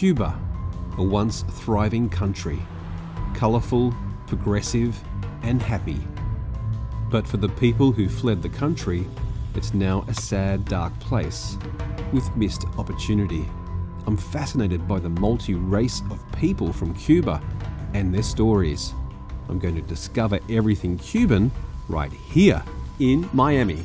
Cuba, a once thriving country, colourful, progressive and happy. But for the people who fled the country, it's now a sad, dark place with missed opportunity. I'm fascinated by the multi-race of people from Cuba and their stories. I'm going to discover everything Cuban right here in Miami.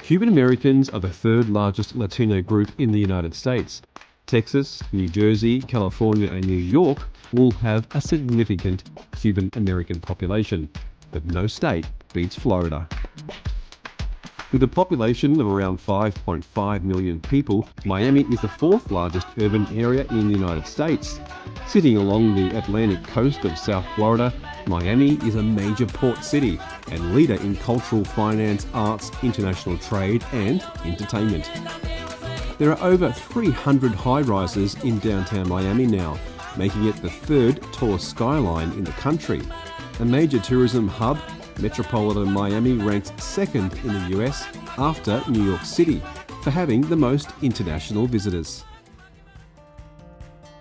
Cuban Americans are the third largest Latino group in the United States. Texas, New Jersey, California and New York all have a significant Cuban American population, but no state beats Florida. With a population of around 5.5 million people, Miami is the fourth largest urban area in the United States. Sitting along the Atlantic coast of South Florida, Miami is a major port city and leader in cultural, finance, arts, international trade and entertainment. There are over 300 high-rises in downtown Miami now, making it the third tallest skyline in the country. A major tourism hub, Metropolitan Miami ranks second in the US after New York City for having the most international visitors.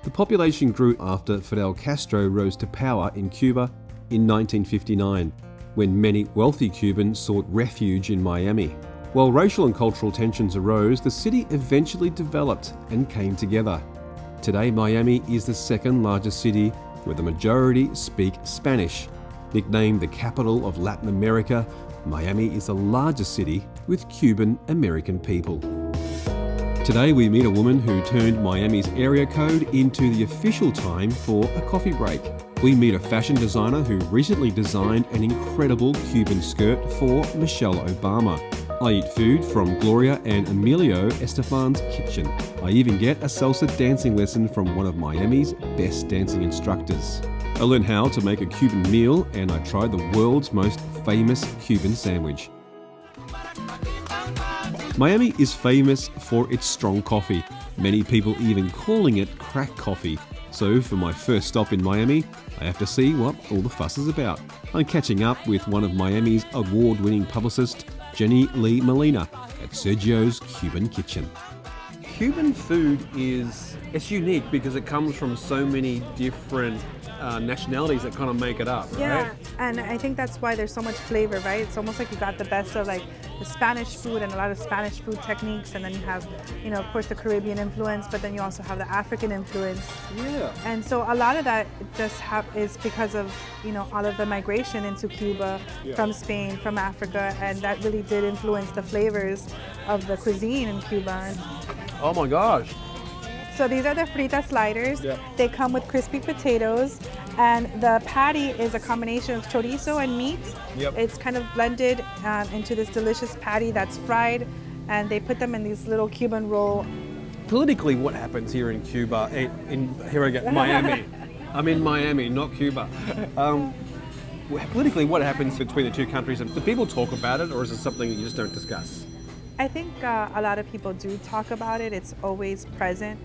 The population grew after Fidel Castro rose to power in Cuba in 1959, when many wealthy Cubans sought refuge in Miami. While racial and cultural tensions arose, the city eventually developed and came together. Today, Miami is the second largest city where the majority speak Spanish. Nicknamed the capital of Latin America, Miami is the largest city with Cuban American people. Today we meet a woman who turned Miami's area code into the official time for a coffee break. We meet a fashion designer who recently designed an incredible Cuban skirt for Michelle Obama. I eat food from Gloria and Emilio Estefan's kitchen. I even get a salsa dancing lesson from one of Miami's best dancing instructors. I learned how to make a Cuban meal and I tried the world's most famous Cuban sandwich. Miami is famous for its strong coffee, many people even calling it crack coffee. So for my first stop in Miami, I have to see what all the fuss is about. I'm catching up with one of Miami's award-winning publicists, Jenny Lee Molina, at Sergio's Cuban Kitchen. Cuban food it's unique because it comes from so many different nationalities that kind of make it up, right? Yeah, and I think that's why there's so much flavor, right? It's almost like you got the best of like the Spanish food and a lot of Spanish food techniques, and then you have, of course, the Caribbean influence, but then you also have the African influence. Yeah. And so a lot of that is because of, all of the migration into Cuba from Spain, from Africa, and that really did influence the flavors of the cuisine in Cuba. Oh my gosh. So these are the Frita sliders. Yeah. They come with crispy potatoes, and the patty is a combination of chorizo and meat. Yep. It's kind of blended into this delicious patty that's fried, and they put them in these little Cuban roll. Politically, what happens here in Cuba, here I go, Miami. I'm in Miami, not Cuba. Politically, what happens between the two countries? Do people talk about it, or is it something you just don't discuss? I think a lot of people do talk about it. It's always present,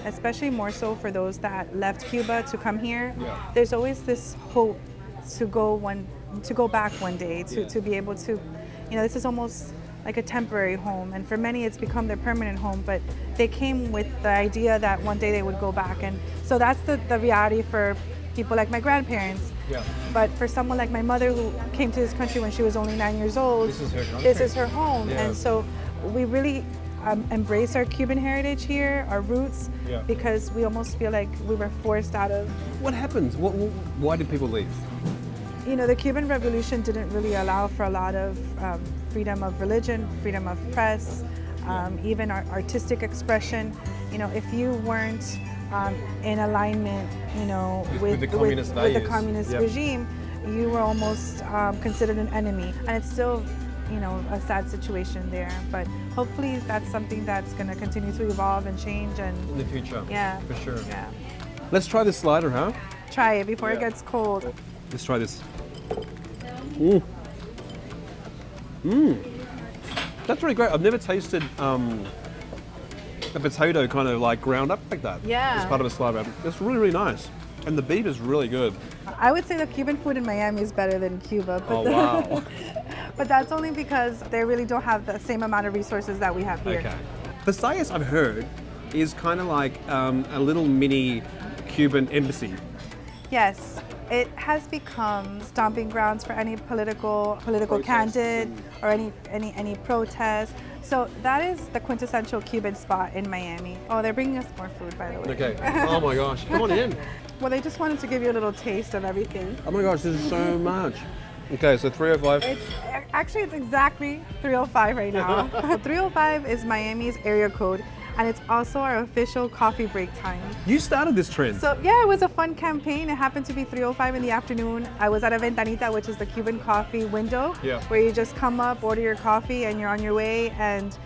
especially more so for those that left Cuba to come here. Yeah. There's always this hope to go back one day, to be able to, this is almost like a temporary home, and for many it's become their permanent home, but they came with the idea that one day they would go back, and so that's the reality for people like my grandparents. Yeah. But for someone like my mother who came to this country when she was only 9 years old, this is her home. Yeah. And so we really embrace our Cuban heritage here, our roots, because we almost feel like we were forced out of. What happens? Why did people leave? The Cuban Revolution didn't really allow for a lot of freedom of religion, freedom of press, even artistic expression. If you weren't in alignment, with the communist regime, you were almost considered an enemy, and it's still, a sad situation there. But hopefully, that's something that's going to continue to evolve and change, and in the future. Yeah, for sure. Yeah. Let's try this slider, huh? Try it before it gets cold. Let's try this. Mm. That's really great. I've never tasted a potato kind of like ground up like that. Yeah. As part of a slab wrap. It's really, really nice. And the beef is really good. I would say the Cuban food in Miami is better than Cuba. But Oh, wow. but that's only because they really don't have the same amount of resources that we have here. Okay. Versailles, I've heard, is kind of like a little mini Cuban embassy. Yes, it has become stomping grounds for any political candidate or any protest. So that is the quintessential Cuban spot in Miami. Oh, they're bringing us more food, by the way. Okay. Oh my gosh. Come on in. Well, they just wanted to give you a little taste of everything. Oh my gosh, this is so much. Okay, so 305. It's exactly 305 right now. 305 is Miami's area code, and it's also our official coffee break time. You started this trend. So yeah, it was a fun campaign. It happened to be 305 in the afternoon. I was at a ventanita, which is the Cuban coffee window, where you just come up, order your coffee, and you're on your way. And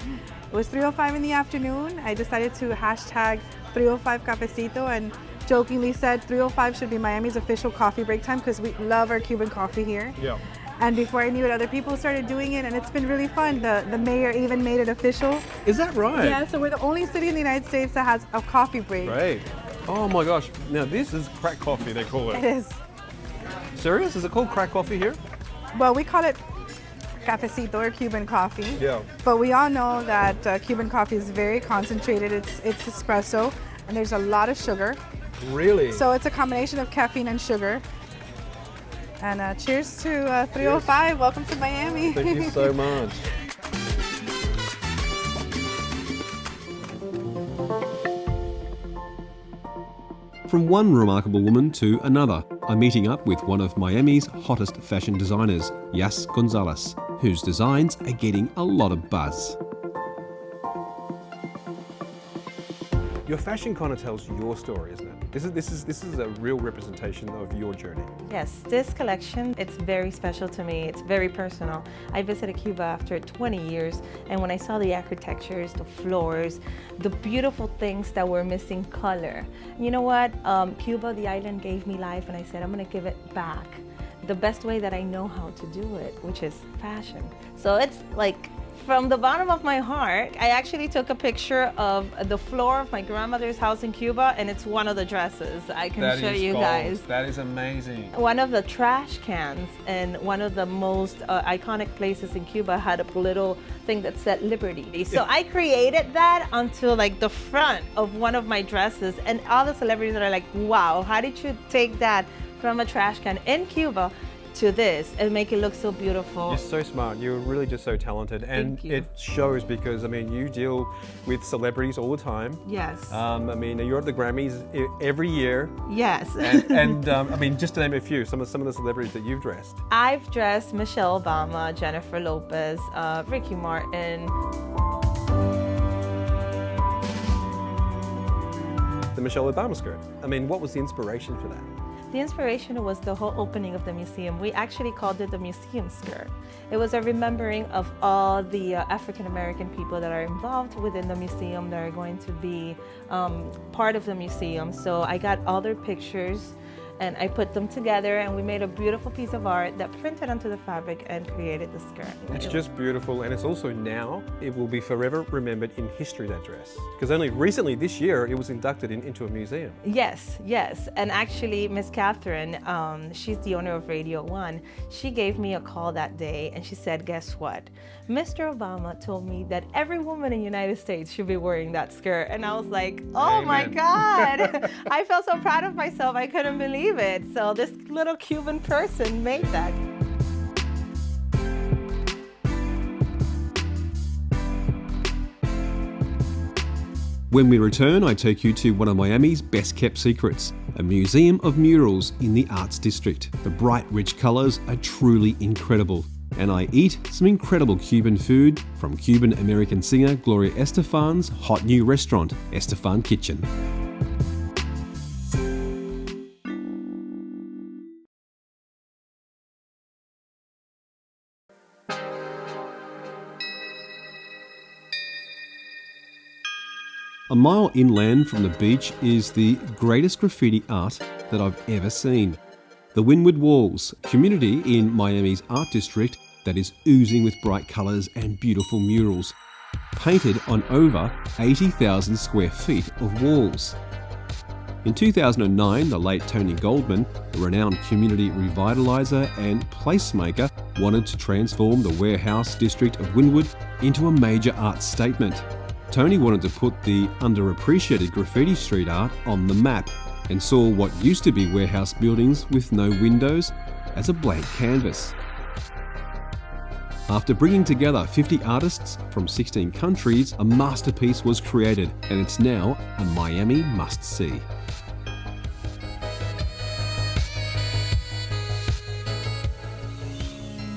it was 305 in the afternoon. I decided to hashtag 305 Cafecito and jokingly said 305 should be Miami's official coffee break time because we love our Cuban coffee here. Yeah. And before I knew it, other people started doing it, and it's been really fun. The mayor even made it official. Is that right? Yeah, so we're the only city in the United States that has a coffee break. Great. Oh my gosh. Now this is crack coffee, they call It it. is. Serious? Is it called crack coffee here? Well, we call it cafecito or Cuban coffee. Yeah. But we all know that Cuban coffee is very concentrated. It's espresso, and there's a lot of sugar. Really? So it's a combination of caffeine and sugar. And cheers to 305. Cheers. Welcome to Miami. Thank you so much. From one remarkable woman to another, I'm meeting up with one of Miami's hottest fashion designers, Yas Gonzalez, whose designs are getting a lot of buzz. Your fashion kind of tells your story, isn't it? This is a real representation of your journey. Yes, this collection, it's very special to me. It's very personal. I visited Cuba after 20 years, and when I saw the architectures, the floors, the beautiful things that were missing color. You know what? Cuba, the island, gave me life, and I said, I'm gonna give it back the best way that I know how to do it, which is fashion. So it's like, from the bottom of my heart, I actually took a picture of the floor of my grandmother's house in Cuba, and it's one of the dresses. I can show you guys. That is amazing. One of the trash cans in one of the most iconic places in Cuba had a little thing that said Liberty. So I created that onto like the front of one of my dresses, and all the celebrities are like, wow, how did you take that from a trash can in Cuba to this and make it look so beautiful? You're so smart. You're really just so talented, and it shows because I mean you deal with celebrities all the time. Yes. I mean you're at the Grammys every year. Yes. and I mean just to name a few, some of the celebrities that you've dressed. I've dressed Michelle Obama, Jennifer Lopez, Ricky Martin. The Michelle Obama skirt. I mean, what was the inspiration for that? The inspiration was the whole opening of the museum. We actually called it the museum skirt. It was a remembering of all the African American people that are involved within the museum that are going to be part of the museum. So I got all their pictures and I put them together, and we made a beautiful piece of art that printed onto the fabric and created the skirt. It's just beautiful, and it's also now, it will be forever remembered in history, that dress. Because only recently this year, it was inducted into a museum. Yes, yes. And actually, Miss Catherine, she's the owner of Radio 1, she gave me a call that day, and she said, guess what? Mr. Obama told me that every woman in the United States should be wearing that skirt. And I was like, oh Amen. My God. I felt so proud of myself, I couldn't believe it. So this little Cuban person made that. When we return, I take you to one of Miami's best kept secrets, a museum of murals in the Arts District. The bright, rich colours are truly incredible. And I eat some incredible Cuban food from Cuban-American singer Gloria Estefan's hot new restaurant, Estefan Kitchen. A mile inland from the beach is the greatest graffiti art that I've ever seen. The Wynwood Walls, community in Miami's art district, that is oozing with bright colours and beautiful murals, painted on over 80,000 square feet of walls. In 2009, the late Tony Goldman, the renowned community revitaliser and placemaker, wanted to transform the warehouse district of Wynwood into a major art statement. Tony wanted to put the underappreciated graffiti street art on the map and saw what used to be warehouse buildings with no windows as a blank canvas. After bringing together 50 artists from 16 countries, a masterpiece was created, and it's now a Miami must-see.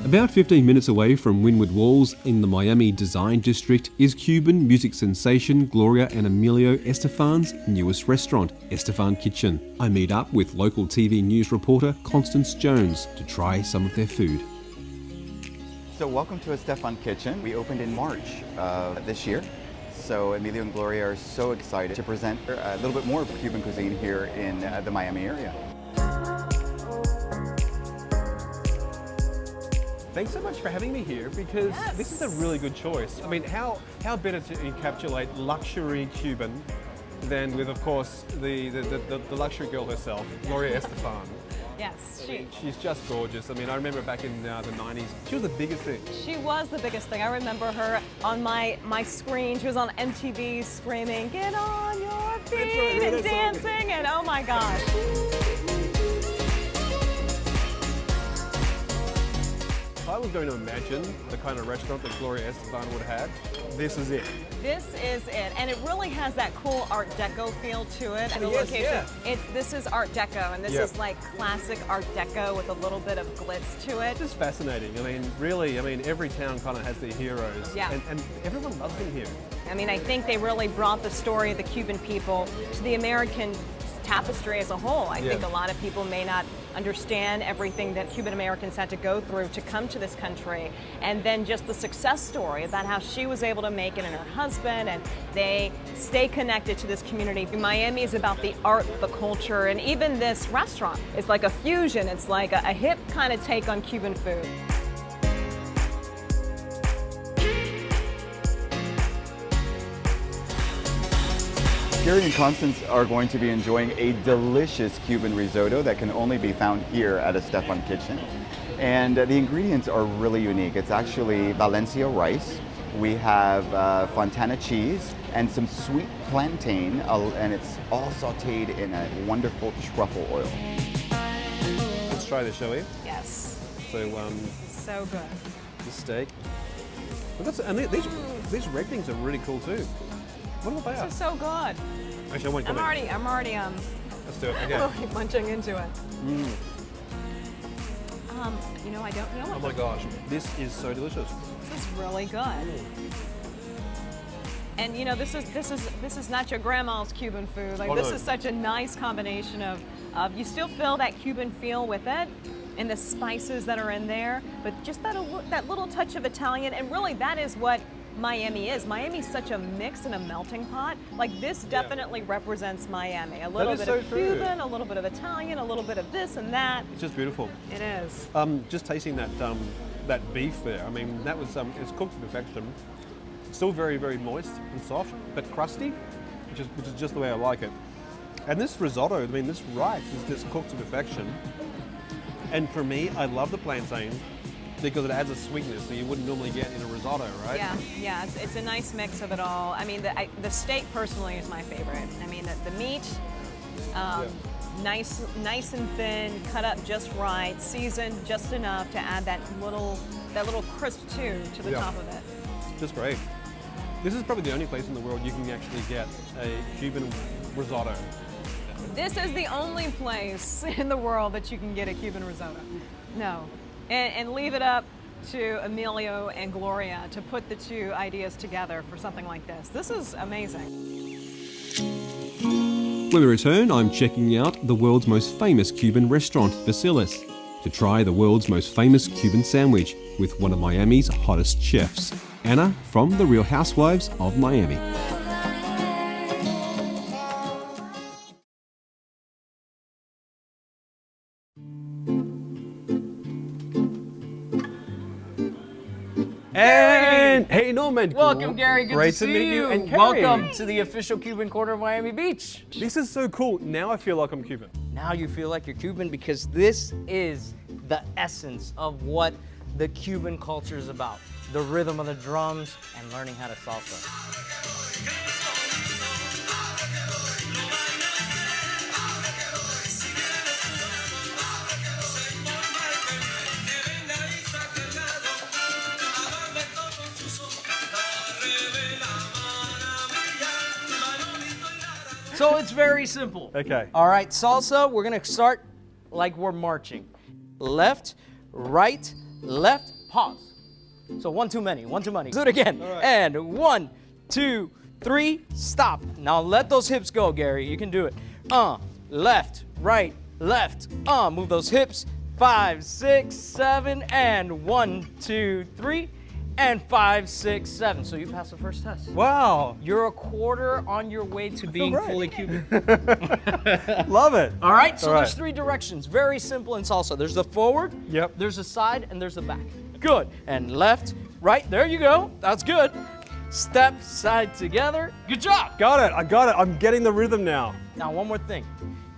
About 15 minutes away from Wynwood Walls in the Miami Design District is Cuban music sensation Gloria and Emilio Estefan's newest restaurant, Estefan Kitchen. I meet up with local TV news reporter Constance Jones to try some of their food. So welcome to Estefan Kitchen. We opened in March this year. So Emilio and Gloria are so excited to present a little bit more of Cuban cuisine here in the Miami area. Thanks so much for having me here, because this is a really good choice. I mean, how better to encapsulate luxury Cuban than with, of course, the luxury girl herself, Gloria Estefan. Yes, She's just gorgeous. I mean, I remember back in the 90s, she was the biggest thing. she was the biggest thing. I remember her on my screen. She was on MTV screaming, "Get on your feet," and dancing, and oh my gosh. If I was going to imagine the kind of restaurant that Gloria Estefan would have, this is it. This is it, and it really has that cool Art Deco feel to it. And the Yes, location, yeah. this is Art Deco, and this Yeah. is like classic Art Deco with a little bit of glitz to it. It's just fascinating. I mean, really, every town kind of has their heroes. Yeah. And everyone loves them here. I mean, I think they really brought the story of the Cuban people to the American tapestry as a whole. I think a lot of people may not understand everything that Cuban Americans had to go through to come to this country, and then just the success story about how she was able to make it and her husband, and they stay connected to this community. Miami is about the art, the culture, and even this restaurant is like a fusion. It's like a hip kind of take on Cuban food. Gary and Constance are going to be enjoying a delicious Cuban risotto that can only be found here at Estefan Kitchen. And the ingredients are really unique. It's actually Valencia rice. We have Fontana cheese and some sweet plantain, and it's all sauteed in a wonderful truffle oil. Let's try this, shall we? Yes, So, so good. the steak. And these red things are really cool too. What are they? This is so good. Actually, I won't come in. I'm already Let's do it. Okay. really munching into it. You know, I don't know Oh what my gosh, this is so delicious. this is really good. And you know, this is not your grandma's Cuban food. Like, Oh, this no. is such a nice combination of you still feel that Cuban feel with it, and the spices that are in there, but just that little touch of Italian, and really that is what Miami is. Miami's such a mix and a melting pot. Like, this definitely represents Miami. A little is bit so of true. Cuban, a little bit of Italian, a little bit of this and that. It's just beautiful. It is. Just tasting that beef there. I mean, that was it's cooked to perfection. Still very, very moist and soft, but crusty, which is just the way I like it. And this risotto, I mean, this rice is just cooked to perfection. And for me, I love the plantain because it adds a sweetness that you wouldn't normally get in a risotto, right? Yeah, it's a nice mix of it all. I mean, the steak personally is my favorite. I mean, the meat, nice and thin, cut up just right, seasoned just enough to add that little crisp too to the top of it. Just great. This is probably the only place in the world you can actually get a Cuban risotto. This is the only place in the world that you can get a Cuban risotto. No. And leave it up to Emilio and Gloria to put the two ideas together for something like this. This is amazing. When we return, I'm checking out the world's most famous Cuban restaurant, Versailles, to try the world's most famous Cuban sandwich with one of Miami's hottest chefs, Anna from the Real Housewives of Miami. And hey, Norman. Welcome, Gary. Good Great to see meet you. And welcome to the official Cuban quarter of Miami Beach. This is so cool. Now I feel like I'm Cuban. Now you feel like you're Cuban because this is the essence of what the Cuban culture is about. The rhythm of the drums and learning how to salsa. So it's very simple. Okay. All right, salsa, we're gonna start like we're marching. Left, right, left, pause. So one too many. Do it again. All right. And 1, 2, 3, stop. Now let those hips go, Gary. You can do it. Left, right, left. Move those hips. 5, 6, 7, and 1, 2, 3, and 5, 6, 7. So you passed the first test. Wow. You're a quarter on your way to being great. fully Cuban. Love it. All right, so All right. there's 3 directions. Very simple in salsa. There's the forward, Yep. there's the side, and there's the back. Good. And left, right, there you go. That's good. Step, side together. Good job. Got it. I got it. I'm getting the rhythm now. Now, one more thing.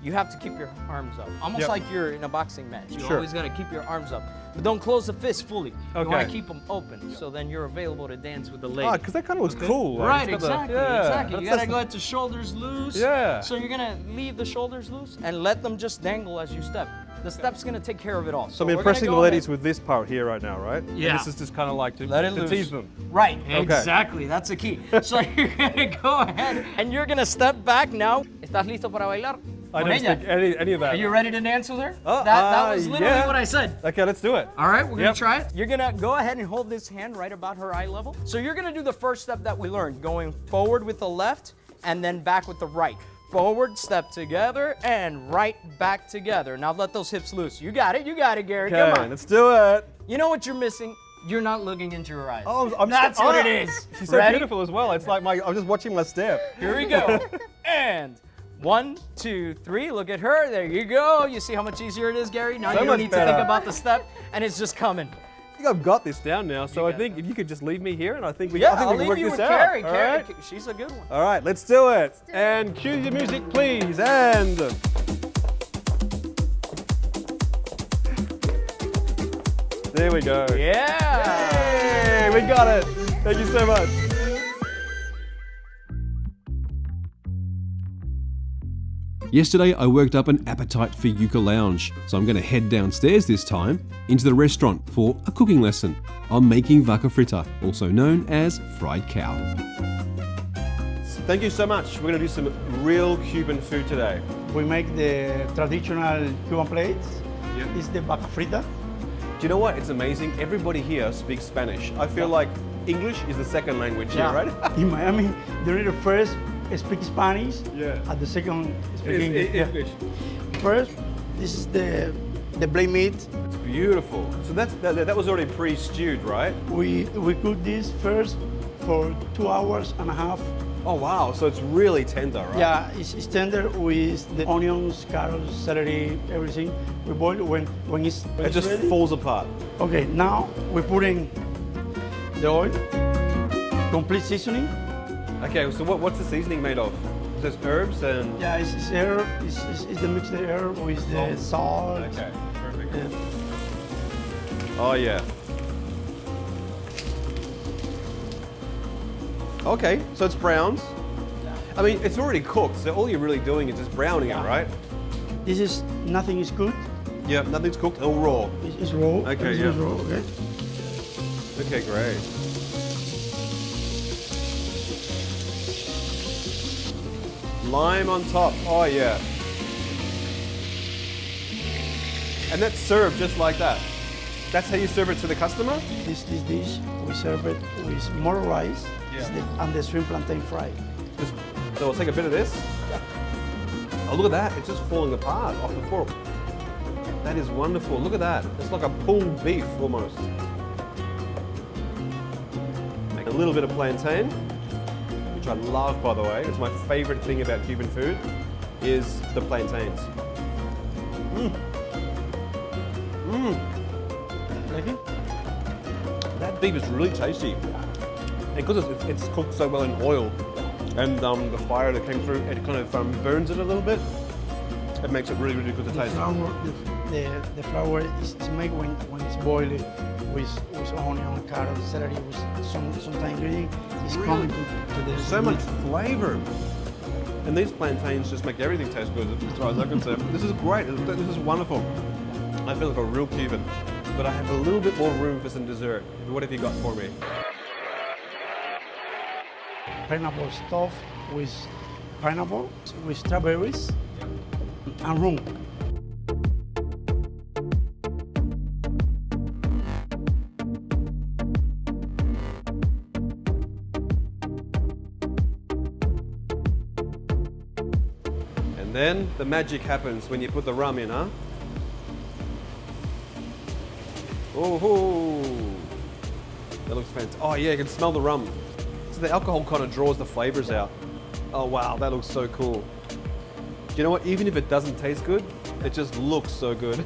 You have to keep your arms up. Almost Yep. like you're in a boxing match. You Sure. always got to keep your arms up. But don't close the fist fully. You want Okay. to keep them open, so then you're available to dance with the Ah, lady. because that kind of looks cool. like, Right, it's got the- exactly, yeah, exactly. You that's- gotta let the shoulders loose. Yeah. So you're gonna leave the shoulders loose and let them just dangle as you step. The step's gonna take care of it all. So I'm we're gonna impressing the go ladies ahead. with this part here right now, right? And Yeah. this is just kind of like to, Let it to loose. tease them. Right, Okay. exactly. That's the key. So you're gonna go ahead and you're gonna step back now. ¿Estás listo para bailar? I Con don't ella? speak any of that. Are you ready to dance with her? Oh, that was literally yeah. what I said. Okay, let's do it. All right, we're gonna Yep. try it. You're gonna go ahead and hold this hand right about her eye level. So you're gonna do the first step that we learned, going forward with the left and then back with the right. Forward, step together, and right back together. Now let those hips loose. You got it, Gary. Okay, Come on. let's do it. You know what you're missing? You're not looking into her eyes. Oh, That's what it is. She's so Ready? beautiful as well. It's like I'm just watching my step. Here we go. And 1, 2, 3. Look at her. There you go. You see how much easier it is, Gary? Now So you don't much need to think better. about the step, and it's just coming. I think I've got this down now. So You I got think if you could just leave me here, and I think we, Yeah, I think I'll we can leave work you this with out. Carrie. All Carrie, right? she's a good one. All right, let's do it. And cue your music, please. And there we go. Yeah. Hey, we got it. Thank you so much. Yesterday, I worked up an appetite for Yucca Lounge, so I'm going to head downstairs this time into the restaurant for a cooking lesson on making Vaca Frita, also known as fried cow. Thank you so much. We're going to do some real Cuban food today. We make the traditional Cuban plates. Yep. It's the Vaca Frita. Do you know what? It's amazing. Everybody here speaks Spanish. I feel like English is the second language here, right? In Miami, they're the first speak Spanish. Yeah. At the second speak English. English. First, this is the blade meat. It's beautiful. So that was already pre-stewed, right? We cook this first for 2 hours and a half. Oh wow, so it's really tender, right? Yeah, it's tender with the onions, carrots, celery, everything. We boil when it's It just ready. falls apart. Okay, now we put in the oil, complete seasoning. Okay, so what's the seasoning made of? There's herbs and... Yeah, it's herb. It's the mixed herb with the salt. Okay, perfect. Yeah. Oh yeah. Okay, so it's browns. I mean, it's already cooked, so all you're really doing is just browning it, right? This is nothing is cooked. Yeah, nothing's cooked, all raw. It's raw. Okay, Everything yeah. is raw. Okay. Okay, great. Lime on top, oh yeah. And that's served just like that. That's how you serve it to the customer? This dish we serve it with more rice and the shrimp plantain fry. So I'll take a bit of this. Oh, look at that, it's just falling apart off the fork. That is wonderful, look at that. It's like a pulled beef almost. Make a little bit of plantain, which I love, by the way. It's my favorite thing about Cuban food, is the plantains. Mmm. Mmm. Like it? That beef is really tasty. And because it's cooked so well in oil, and the fire that came through, it kind of burns it a little bit. It makes it really, really good to taste. The flour is made when it's boiled with onion, carrot, celery, with some ingredient. It's coming to the So much flavor. And these plantains just make everything taste good, as far as I can say. This is great. This is wonderful. I feel like a real Cuban. But I have a little bit more room for some dessert. What have you got for me? pineapple stuffed with pineapple, with strawberries, and rum. And then the magic happens when you put the rum in, huh? Oh, that looks fantastic. Oh yeah, you can smell the rum. So the alcohol kind of draws the flavors out. Oh wow, that looks so cool. You know what? Even if it doesn't taste good, it just looks so good.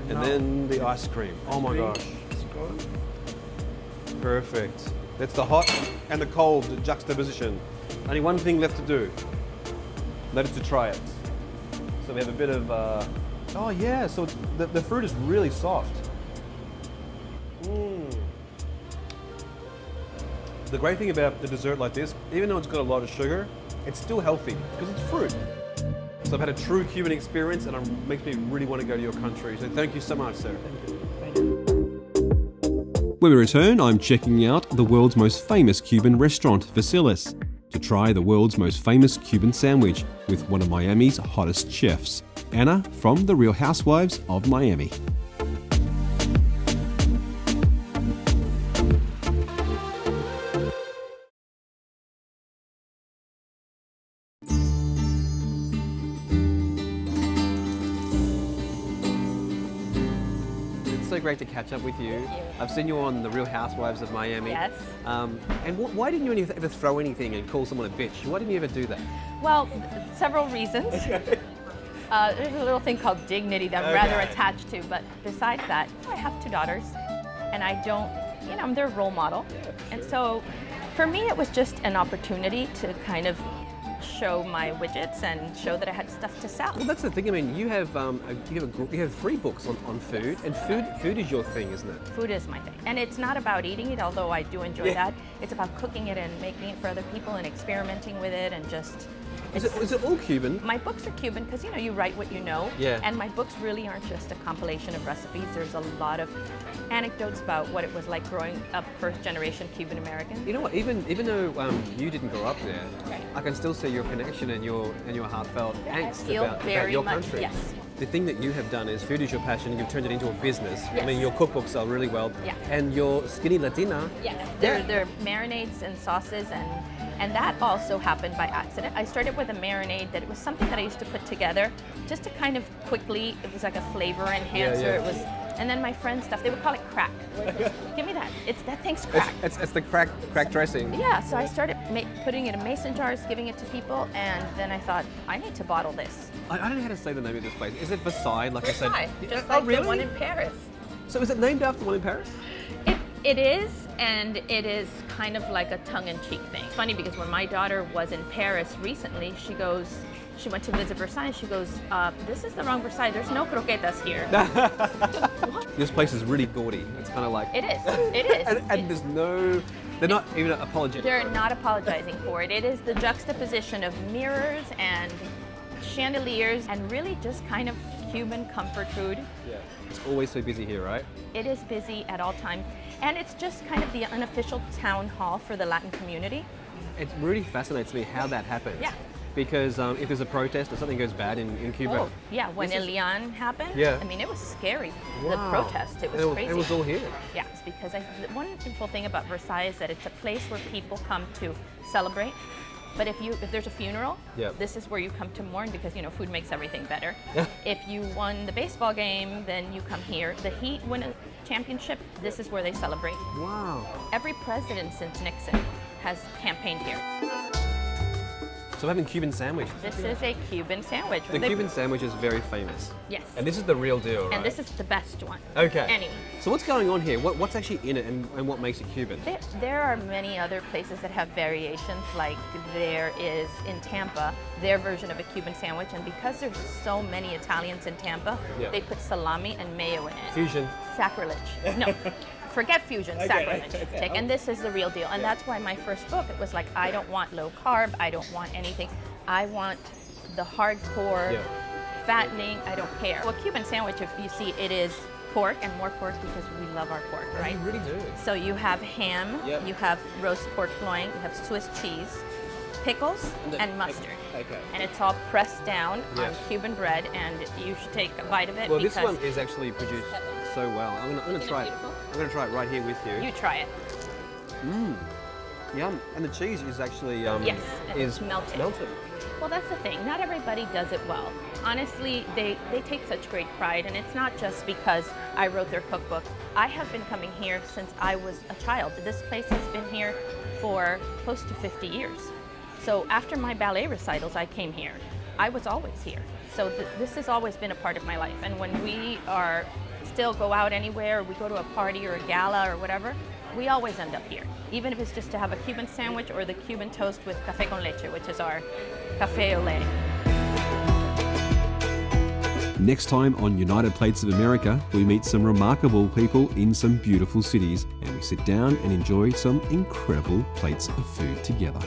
And then the ice cream. Oh my gosh. Perfect. That's the hot and the cold juxtaposition. Only one thing left to do. That is to try it. So we have a bit of, oh yeah, so it's, the fruit is really soft. The great thing about the dessert like this, even though it's got a lot of sugar, it's still healthy because it's fruit. So I've had a true Cuban experience and it makes me really want to go to your country. So thank you so much, sir. Thank you. When we return, I'm checking out the world's most famous Cuban restaurant, Versailles, to try the world's most famous Cuban sandwich with one of Miami's hottest chefs, Anna from the Real Housewives of Miami. So great to catch up with you. Thank you. I've seen you on the Real Housewives of Miami. Yes. And why didn't you ever throw anything and call someone a bitch? Why didn't you ever do that? Well, several reasons. There's a little thing called dignity that I'm rather attached to, but besides that, I have 2 daughters, and I don't, I'm their role model. And so for me, it was just an opportunity to kind of show my widgets and show that I had stuff to sell. Well, that's the thing. I mean, you have 3 books on food, and food is your thing, isn't it? Food is my thing. And it's not about eating it, although I do enjoy that. It's about cooking it and making it for other people and experimenting with it and just... Is it all Cuban? My books are Cuban because, you write what you know. Yeah. And my books really aren't just a compilation of recipes. There's a lot of anecdotes about what it was like growing up first-generation Cuban American. You know what? Even though you didn't grow up there, Right. I can still see your connection and your heartfelt angst feel about very your much- country. yes. The thing that you have done is food is your passion, and you've turned it into a business. I Yes. mean, your cookbooks sell really well. Yeah. And your Skinny Latina. Yes, they're marinades and sauces, and that also happened by accident. I started with a marinade that it was something that I used to put together just to kind of quickly, it was like a flavor enhancer. yeah. It was, and then my friends' stuff, they would call it crack. Give me that. That thing's crack. It's the crack dressing. Yeah, so I started putting it in mason jars, giving it to people, and then I thought, I need to bottle this. I don't know how to say the name of this place. Is it Versailles, like Versailles, I said? just Oh, like really? the one in Paris. So is it named after the one in Paris? It is, and it is kind of like a tongue-in-cheek thing. It's funny because when my daughter was in Paris recently, she went to visit Versailles, she goes, this is the wrong Versailles, there's no croquetas here. This place is really gaudy. It's kind of like... It is. and there's no... They're not even apologetic. They're not apologizing for it. It is the juxtaposition of mirrors and chandeliers and really just kind of Cuban comfort food. Yeah. It's always so busy here, right? It is busy at all times, and it's just kind of the unofficial town hall for the Latin community. It really fascinates me how that happens. Yeah. Because if there's a protest or something goes bad in Cuba... Oh, yeah, when Elian happened, Yeah. I mean, it was scary, the Wow. protest, it was crazy. It was all here. Yeah, it's because the wonderful thing about Versailles is that it's a place where people come to celebrate. But if there's a funeral, Yeah. this is where you come to mourn because, food makes everything better. Yeah. If you won the baseball game, then you come here. The Heat win a championship, this is where they celebrate. Wow. Every president since Nixon has campaigned here. So we're having Cuban sandwich. This is a Cuban sandwich. The Cuban sandwich is very famous. Yes. And this is the real deal, right? And this is the best one. Okay. Anyway. So what's going on here? What's actually in it and what makes it Cuban? There are many other places that have variations, like there is in Tampa, their version of a Cuban sandwich, and because there's so many Italians in Tampa, Yeah. they put salami and mayo in it. Fusion. Sacrilege. No. Forget fusion, sacrilege. And this is the real deal. And that's why my first book, it was like, I don't want low carb, I don't want anything. I want the hardcore fattening, I don't care. Well, Cuban sandwich, if you see, it is pork, and more pork because we love our pork, right? You really do. So you have ham, Yep. you have roast pork loin, you have Swiss cheese, pickles, and mustard. Okay. And it's all pressed down Yeah. on Cuban bread, and you should take a bite of it Well, because this one is actually produced so well. I'm gonna try it. I'm gonna try it right here with you. you try it. Yum. And the cheese is actually Yes, and is it's melted. Melted. Well, that's the thing. Not everybody does it well. Honestly, they take such great pride, and it's not just because I wrote their cookbook. I have been coming here since I was a child. This place has been here for close to 50 years. So after my ballet recitals, I came here. I was always here. So this has always been a part of my life. And when we are still go out anywhere, or we go to a party or a gala or whatever, we always end up here. Even if it's just to have a Cuban sandwich or the Cuban toast with café con leche, which is our café au lait. Next time on United Plates of America, we meet some remarkable people in some beautiful cities and we sit down and enjoy some incredible plates of food together.